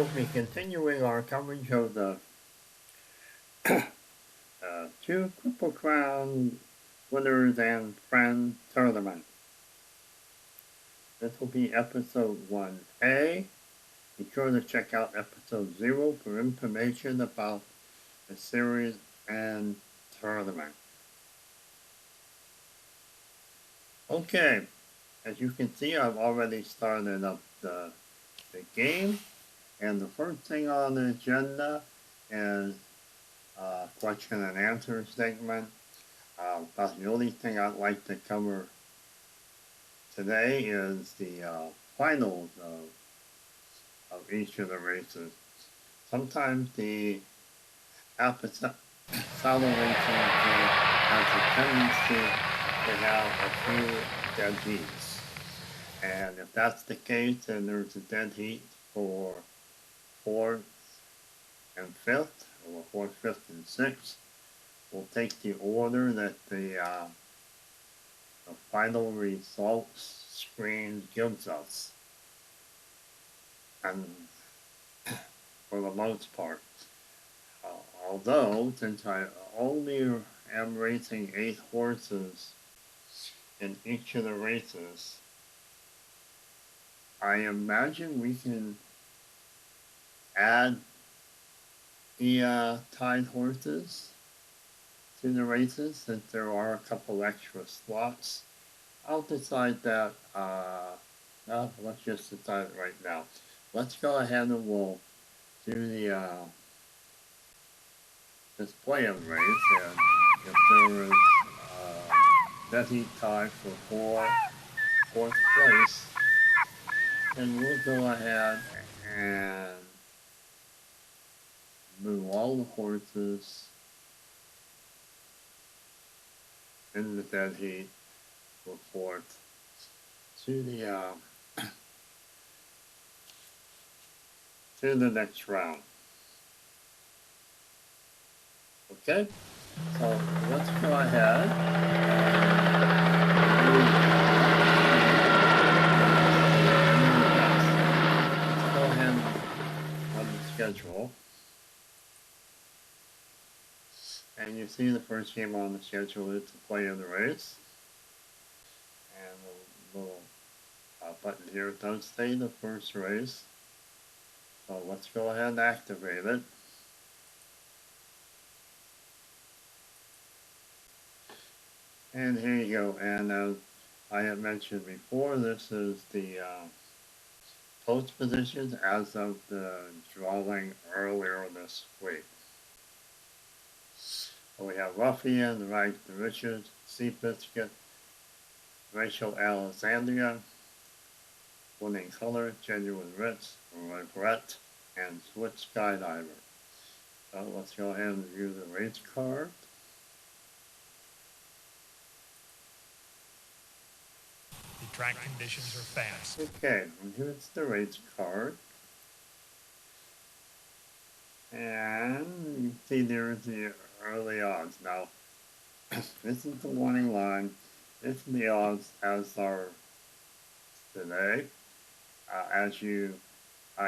will be continuing our coverage of the two Triple Crown winners and friends tournament. This will be episode 1A. Be sure to check out episode 0 for information about the series and tournament. Okay, as you can see, I've already started up the game, and the first thing on the agenda is a question and answer segment. That's the only thing I'd like to cover today is the finals of each of the races. Sometimes the Alpha Sauber racing has a tendency to have a few dead heats. And if that's the case, then there's a dead heat for 4th and 5th, or 4th, 5th, and 6th. We'll take the order that the final results screen gives us. And for the most part. Although, since I only am racing 8 horses in each of the races, I imagine we can add the tied horses to the races since there are a couple extra slots. I'll decide that, no, let's just decide it right now. Let's go ahead and we'll do the display of race, and if there is dead heat tie for 4th place, then we'll go ahead and move all the horses in the dead heat for 4th to the next round. Okay, so let's go ahead and run the schedule. And you see the first game on the schedule is the play of the race. And the little button here does say the first race. So let's go ahead and activate it. And here you go. And as I have mentioned before, this is the post positions as of the drawing earlier this week. So we have Ruffian, Right to Richard, Seabiscuit, Rachel Alexandria, Winning Color, Genuine Ritz, Regret, and Switch Skydiver. So let's go ahead and review the race card. The track conditions are fast. Okay, and here's the race card. And you see there's the early odds. Now, this is the warning line. This is the odds as are today. I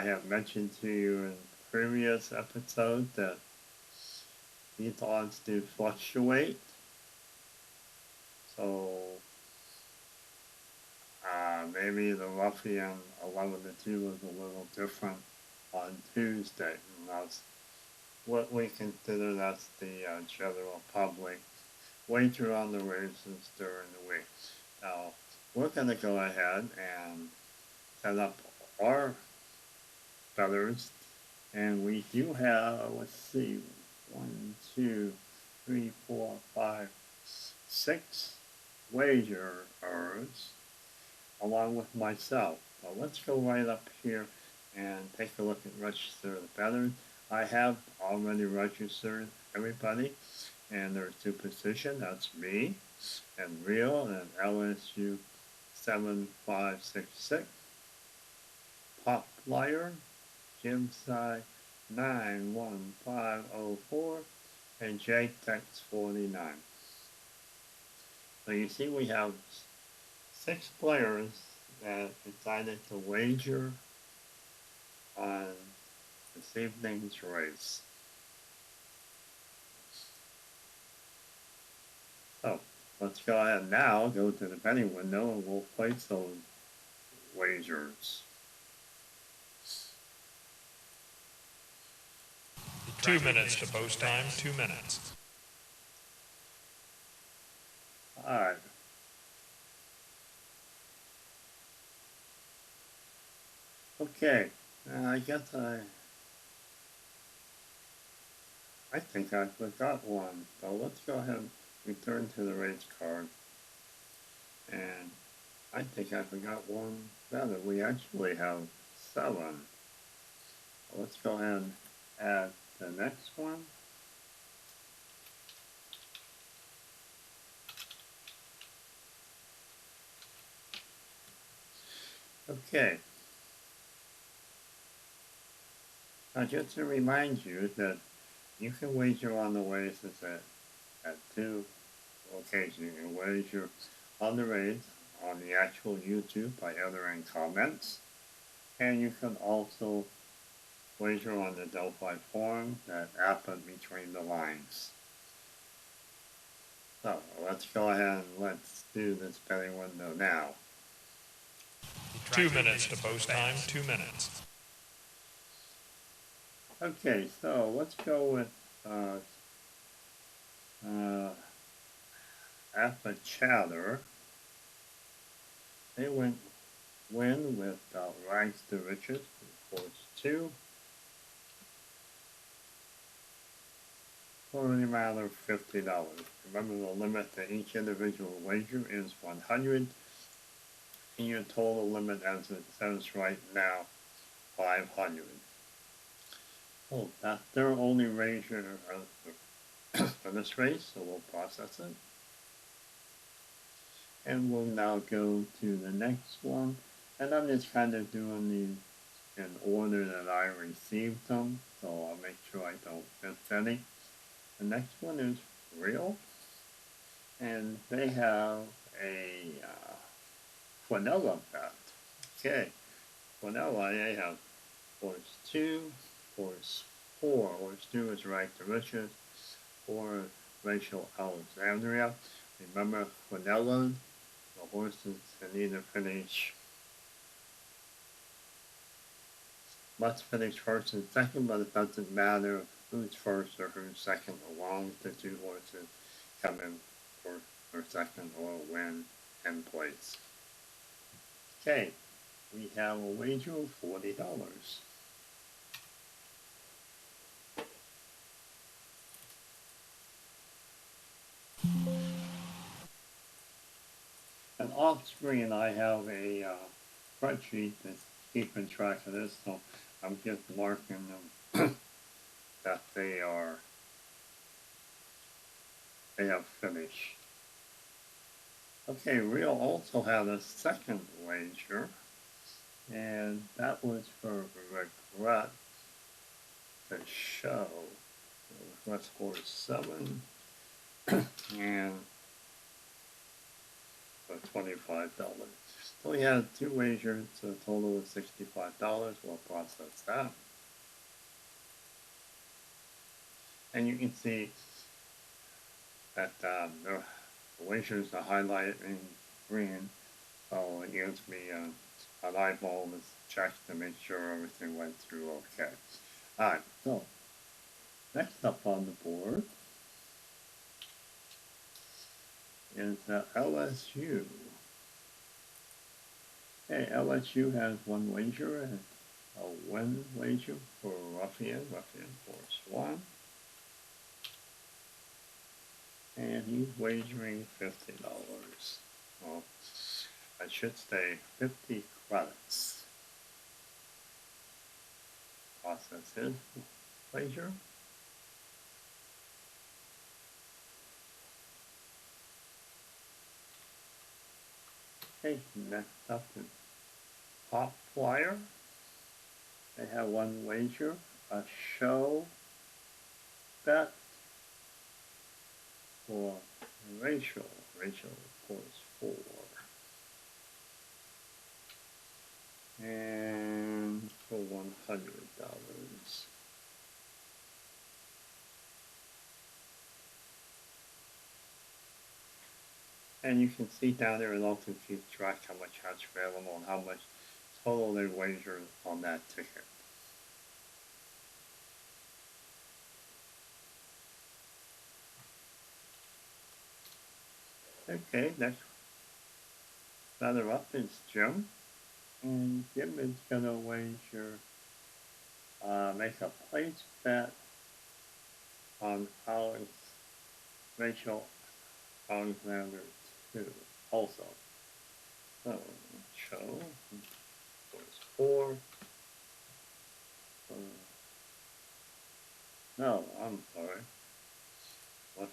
have mentioned to you in previous episodes that these odds do fluctuate. So, maybe the Ruffian 11 to 2 was a little different on Tuesday. And that's what we consider that's the general public wager on the races during the week. Now, we're going to go ahead and set up our feathers, and we do have, let's see, 1, 2, 3, 4, 5, 6 wagerers along with myself. So let's go right up here and take a look at register the feathers. I have already registered everybody, and there's 2 positions. That's me and Real and LSU 7566. Pop Flyer, Jim Sai 91504, and JTEX 49. So you see we have 6 players that decided to wager on this evening's race. So let's go ahead now, go to the betting window, and we'll place those wagers. 2 minutes to post time, 2 minutes. Alright. Okay, I guess I think I forgot one, so let's go ahead and return to the race card. And I think I forgot one better. We actually have 7. So let's go ahead and add the next one. Okay. Now just to remind you that you can wager on the races at 2 locations. You can wager on the race on the actual YouTube by entering comments. And you can also wager on the Delphi forum that happen between the lines. So let's go ahead and let's do this betting window now. 2 minutes to post time, 2 minutes. Okay, so let's go with Alpha Chatter. They win with Rags to Riches, course 2. For the amount of $50. Remember the limit to each individual wager is 100, and your total limit as it says right now, 500. Oh, that's their only wager for this race, so we'll process it. And we'll now go to the next one, and I'm just kind of doing these in order that I received them, so I'll make sure I don't miss any. The next one is Real, and they have a Quinella bet. Okay, Quinella, they have course 2, course 4. Course 2 is Right to Riches, 4 Rachel Alexandria. Remember Quinella, the horses can either must finish first and second, but it doesn't matter who's first or who's second, as long as the 2 horses come in first or second or win in place. Okay, we have a wager of $40. And off screen I have a spreadsheet that's keeping track of this, so I'm just marking them that they have finished. Okay, Real also had a second wager, and that was for Regret to Show. Let's score 7 and for $25. So we had 2 wagers, so a total of $65. We'll process that. And you can see that the wagers are highlighted in green, so it gives me an eyeball to check to make sure everything went through okay. Alright, so next up on the board is LSU. Okay, LSU has 1 wager and a win wager for Ruffian course 1. And he's wagering $50. Well, I should say 50 credits. Process his wager. Okay, next up is Pop Flyer. They have 1 wager, a show bet for Rachel course 4. And for $100. And you can see down there, it also keeps track how much has available and how much total they wagered on that ticket. Okay, next batter up is Jim. And Jim is gonna wager, make a place bet on Rachel Alexander 2 also. So, show was 4. No, I'm sorry. What?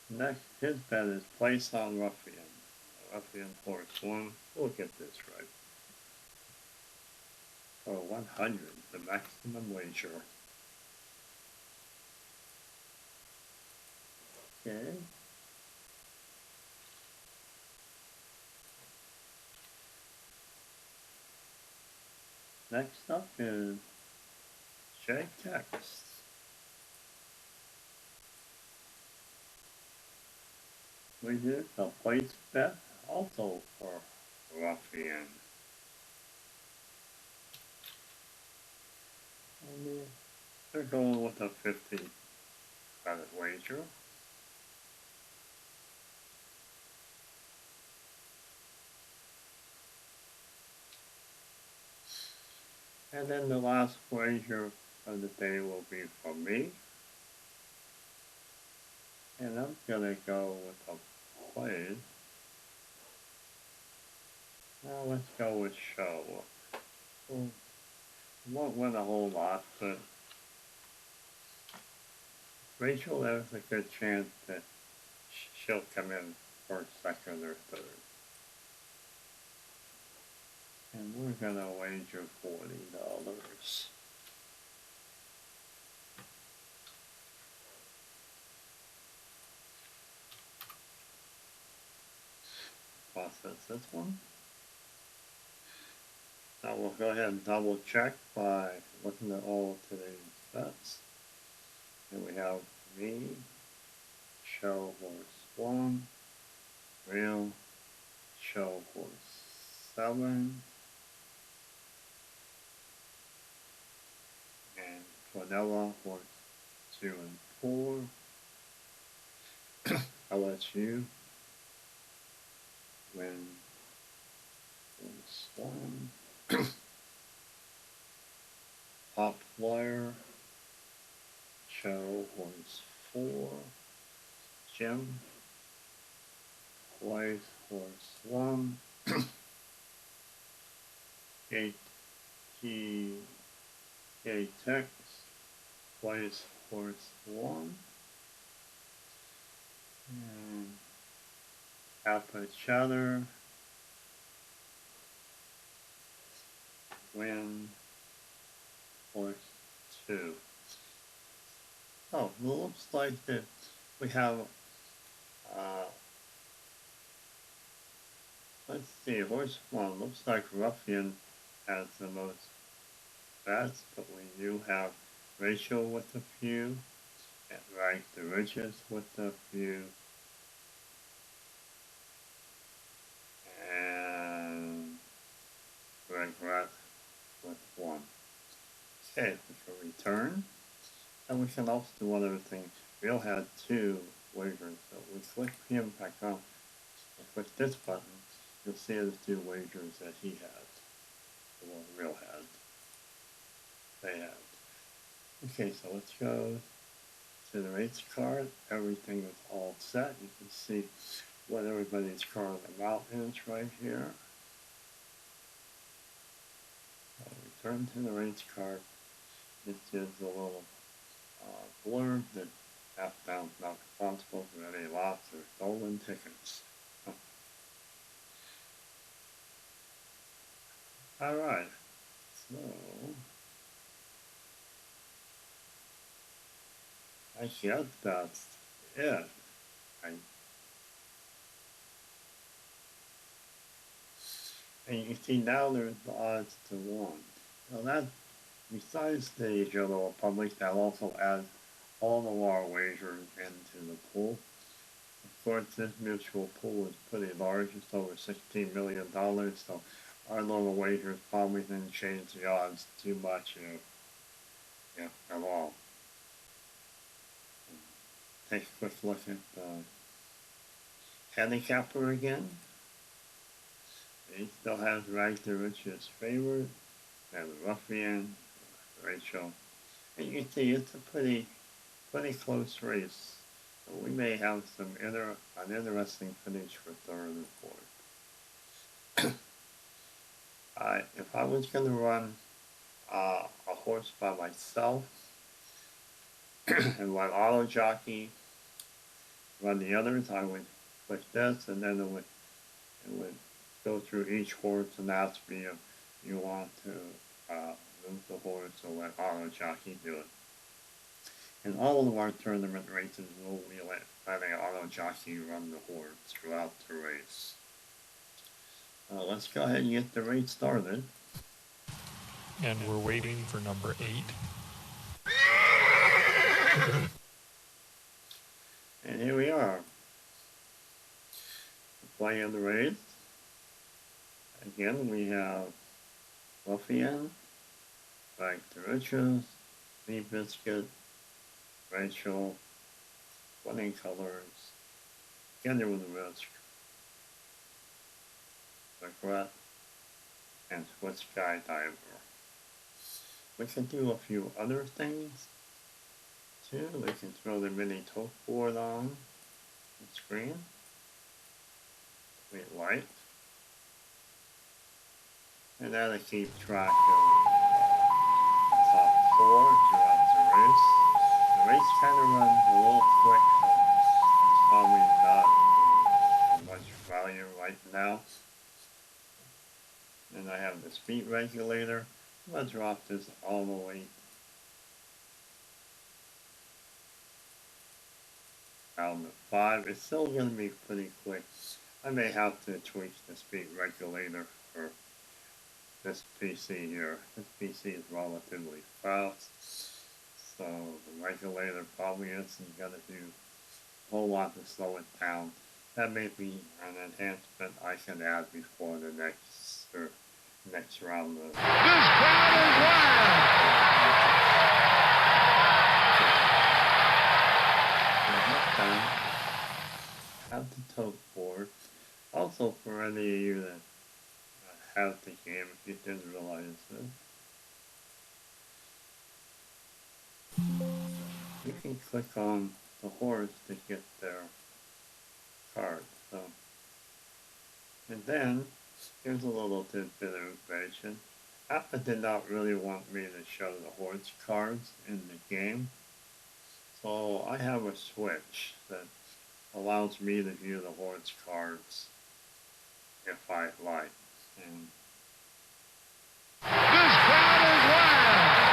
Next, his bet is place on Ruffian. Ruffian horse 1. We'll get this right. For 100, the maximum wager. Okay. Next up is J Text. We did a place bet also for Ruffian. And they're going with a 50 credit wager. And then the last wager of the day will be for me. And I'm gonna go with a play. Well, let's go with show. Well, won't win a whole lot, but Rachel has a good chance that she'll come in first, second, or third. And we're gonna wager $40. Process this one. Now we'll go ahead and double check by looking at all of today's bets. And we have me, show horse 1, real, show horse 7, and vanilla horse 2 and 4. LSU win horse 1. Pop flyer, show horse 4. Jim, place horse 1. Text, place horse 1. And Alpha Cheddar, win horse 2. Oh, it looks like that we have, let's see, horse 1, looks like Ruffian has the most bets, but we do have Rachel with a few, and Right the Richest with a few, and Regret with 1. Okay, we can return. And we can also do other things. Real had 2 wagers, so we click him back on and click this button, you'll see the 2 wagers that he had. Well, Real had. They had. Okay, so let's go to the rates card. Everything is all set. You can see what everybody's card amount is right here. So return to the rates card. This is a little blurb that Halfdown's not responsible for any loss or stolen tickets. Alright, so I guess that's it. And you see now there's the odds to 1. Now that, besides the general public, that also adds all of our wagers into the pool. Of course, this mutual pool is pretty large. It's over $16 million, so our little wagers probably didn't change the odds too much, at all. Take a quick look at the handicapper again. He still has Rag the Rich's favorite, and the Ruffian, Rachel. And you can see it's a pretty close race. So we may have an interesting finish for third and fourth. If I was going to run a horse by myself and run auto jockey, run the others, I would click this, and then it would go through each horse and ask me if you want to move the horse or let auto jockey do it. In all of our tournament races, we'll be letting auto jockey run the horse throughout the race. Let's go ahead and get the race started. And we're waiting for number 8. And here we are. Playing the race. Again, we have Ruffian, Rag the Riches, Lee Biscuit, Rachel, Winning Colors, Together with the Risk, Regret, and Swiss Skydiver. We can do a few other things too. We can throw the mini Tote Board on the screen. We like. And that'll keep track of top 4 throughout the race. The race kind of runs a little quick, so it's probably not much value right now. And I have the speed regulator. I'm going to drop this all the way down to 5. It's still going to be pretty quick. I may have to tweak the speed regulator for this PC here. This PC is relatively fast, so the regulator probably isn't going to do a whole lot to slow it down. That may be an enhancement I can add before the next round of... This crowd is wild! Have the Tote Board. Also, for any of you that have the game, if you didn't realize this, you can click on the horse to get their card. So, and then here's a little tidbit of information. Appa did not really want me to show the horse cards in the game, so I have a switch that allows me to view the horse cards if I like. And this crowd is wild!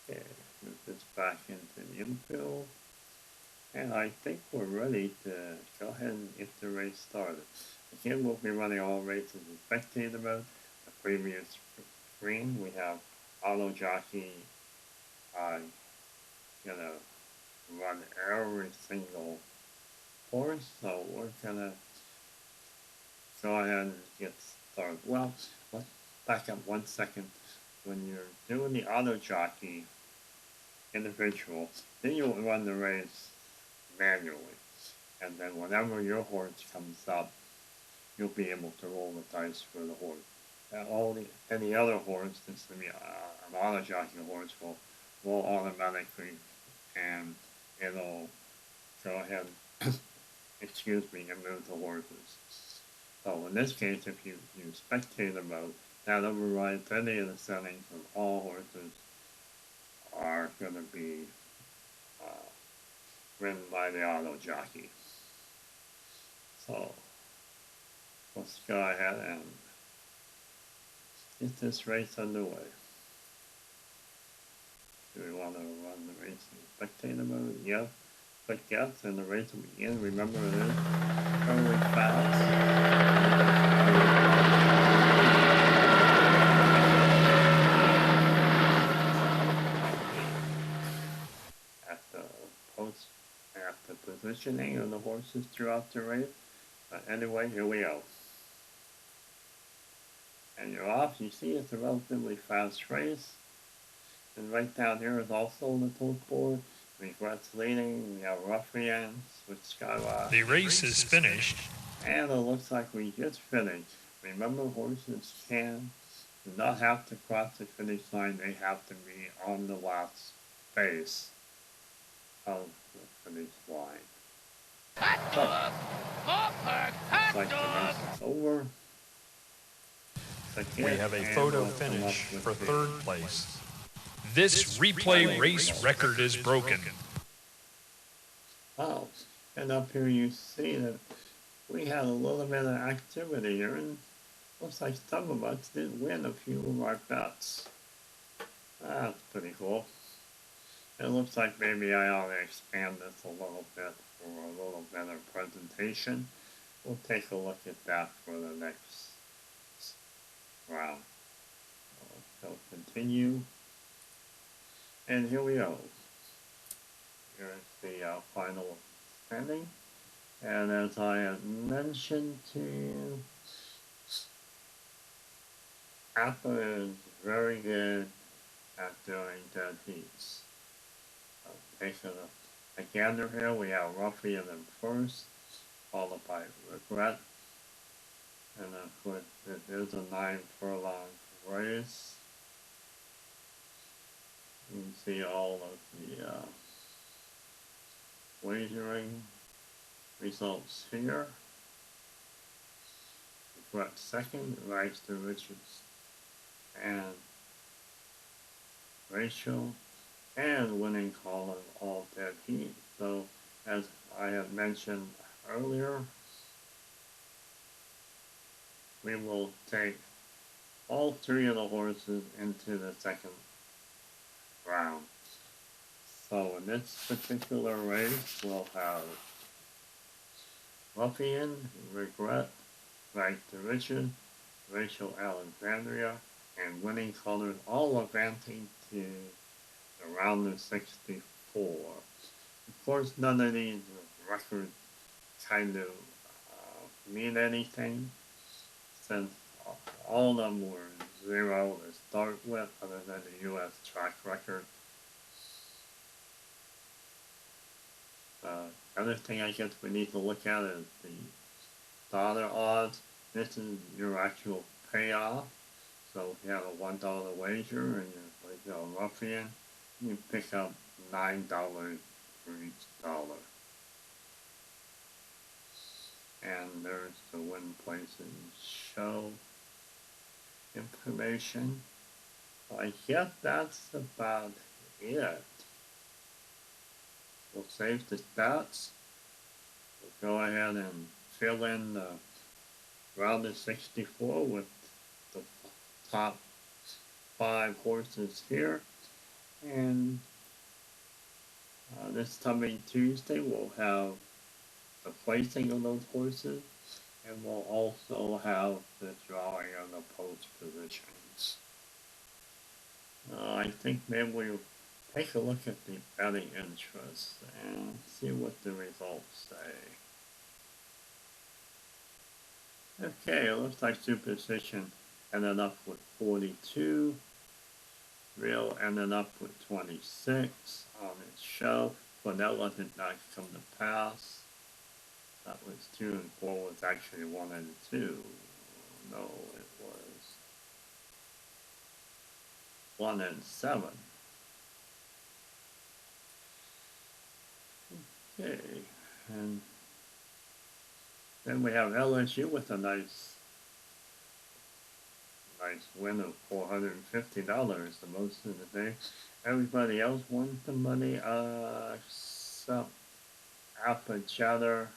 Okay, move this back into the infield. And I think we're ready to go ahead and get the race started. Again, we'll be running all races in spectator mode. The previous screen, we have auto jockey gonna run every single horse, so we're gonna go ahead and get started. Well, let's back up 1 second. When you're doing the auto jockey individual, then you'll run the race manually, and then whenever your horse comes up, you'll be able to roll the dice for the horse. Any other horse, this will be an auto jockey horse, will roll automatically, and it'll go ahead, excuse me, and move the horses. So in this case, if you use spectator mode, that overrides any of the settings, and all horses are going to be ridden by the auto jockey. So let's go ahead and get this race underway. Do we want to run the race spectator mode. Yes. Click yes, and the race will begin. Remember, it is fairly fast. At the post, at the positioning of the horses throughout the race. But anyway, here we go. And you're off. You see, it's a relatively fast race. And right down here is also the Tote Board. Regrets leading. We have Ruffians with Skyrock. The race is finished. And it looks like we just finished. Remember, horses do not have to cross the finish line. They have to be on the last face of the finish line. So, looks like the race is over. We have a photo finish for third place. This replay race record is broken. Oh, and up here you see that we had a little bit of activity here, and looks like some of us did win a few of our bets. That's pretty cool. It looks like maybe I ought to expand this a little bit for a little better presentation. We'll take a look at that for the next round. So continue. And here we go. Here's the final standing. And as I had mentioned to you, Apple is very good at doing dead heats. Taking a gander here, we have Ruffian in first, followed by Regret. And of course, it is a 9 furlong race. You can see all of the wagering results here. Regret second, Rice to Richards and Rachel, and winning column all dead heat. So, as I had mentioned earlier, we will take all three of the horses into the second round. So in this particular race, we'll have Ruffian, Regret, Right to Richard, Rachel Alexandria, and winning colors all advancing to the round of 64. Of course, none of these records kind of mean anything, since all of them were 0 to start with, other than the U.S. track record. Other thing I guess we need to look at is the dollar odds. This is your actual payoff. So if you have a $1 wager and you're like a Ruffian, you pick up $9 for each dollar. And there's the win, place, and show information. I guess that's about it. We'll save the stats. We'll go ahead and fill in the round of 64 with the top 5 horses here. And this coming Tuesday we'll have the placing of those horses, and we'll also have the drawing of the post positions. I think maybe we'll take a look at the betting interest and see what the results say. Okay, it looks like Superstition ended up with 42. Real ended up with 26 on its show, but that wasn't not come to pass. That was 2 and 4 was actually 1 and 2. No, it was 1 and 7. Okay, and then we have LSU with a nice win of $450, the most of the day. Everybody else won the money, except Alpha Chatter,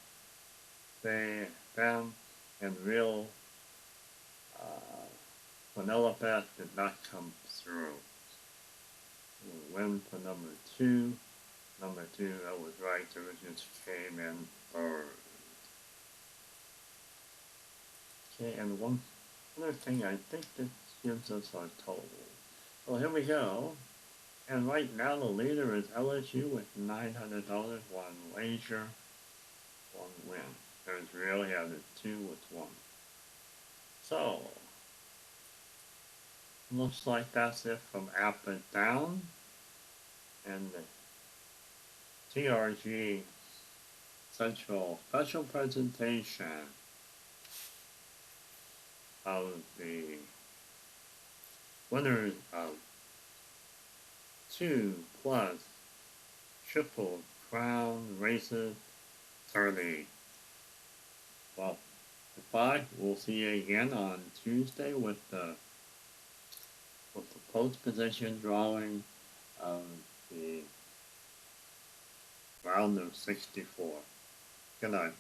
them, and Real Vanilla Bet did not come through. We'll win for number 2. Number 2, I was right. The Originals came in third. Okay, and one other thing, I think this gives us our total. So here we go. And right now the leader is LSU with $900, one wager, one win. There's really other 2 with 1. So, looks like that's it from Up and Down. And the TRG Central special presentation of the winners of 2 plus triple crown races Tourney. Well, goodbye. We'll see you again on Tuesday with the post position drawing of the round of 64. Good night.